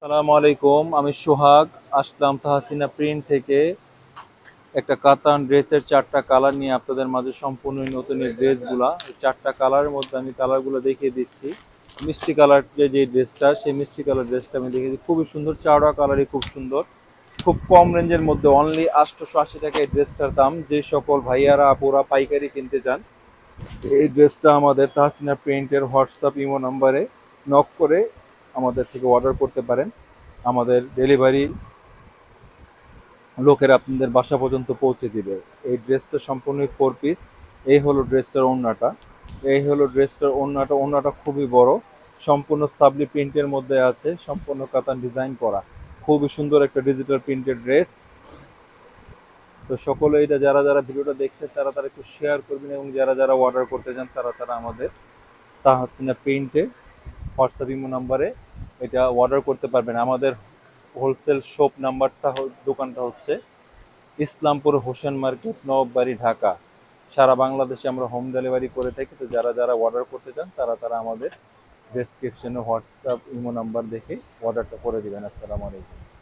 সালামু আলাইকুম, আমি সোহাগ আসলাম তাহসিনা প্রিন্ট থেকে। একটা কাতান ড্রেসের 4টা কালার নিয়ে আপনাদের মাঝে সম্পূর্ণ নতুন এই ড্রেসগুলা। এই 4টা কালারের মধ্যে আমি কালারগুলো দেখিয়ে দিচ্ছি। মিষ্টি কালার যে ড্রেসটা, সেই মিষ্টি কালার ড্রেসটা আমি দেখেছি, খুবই সুন্দর, চাওড়া কালারই খুব সুন্দর। খুব কম রেঞ্জের মধ্যে অনলি 880 টাকা এই ড্রেসটার দাম। যে সকল ভাইয়ারা আপুরা পাইকারি কিনতে চান, এই ড্রেসটা আমাদের তাহসিনা প্রিন্টের হোয়াটসঅ্যাপ ইমো নাম্বারে নক করে আমাদের থেকে অর্ডার করতে পারেন। আমাদের ডেলিভারি লোকেরা আপনাদের বাসা পর্যন্ত পৌঁছে দিবে। এই ড্রেসটা সম্পূর্ণ 4 পিস। এই হলো ড্রেসটার ওড়নাটা। ওড়নাটা খুবই বড়, সম্পূর্ণ সাবলি প্রিন্টের মধ্যে আছে, সম্পূর্ণ কাতান ডিজাইন করা। খুবই সুন্দর একটা ডিজিটাল প্রিন্টেড ড্রেস। তো সকলে এটা যারা যারা ভিডিওটা দেখছে তারা তারা একটু শেয়ার করবেন, এবং যারা যারা অর্ডার করতে চান তারা তারা আমাদের তাহসিনা প্রিন্টে হোয়াটসঅ্যাপ ইমো নাম্বারে এটা অর্ডার করতে পারবেন। আমাদের হোলসেল শপ নাম্বারটা, দোকানটা হচ্ছে ইসলামপুর হোসেন মার্কেট, নবাববাড়ি, ঢাকা। সারা বাংলাদেশে আমরা হোম ডেলিভারি করে থাকি। তো যারা যারা অর্ডার করতে চান তারা তারা আমাদের ডেসক্রিপশনে হোয়াটসঅ্যাপ ইমো নাম্বার দেখে অর্ডারটা করে দিবেন। আসসালামু আলাইকুম।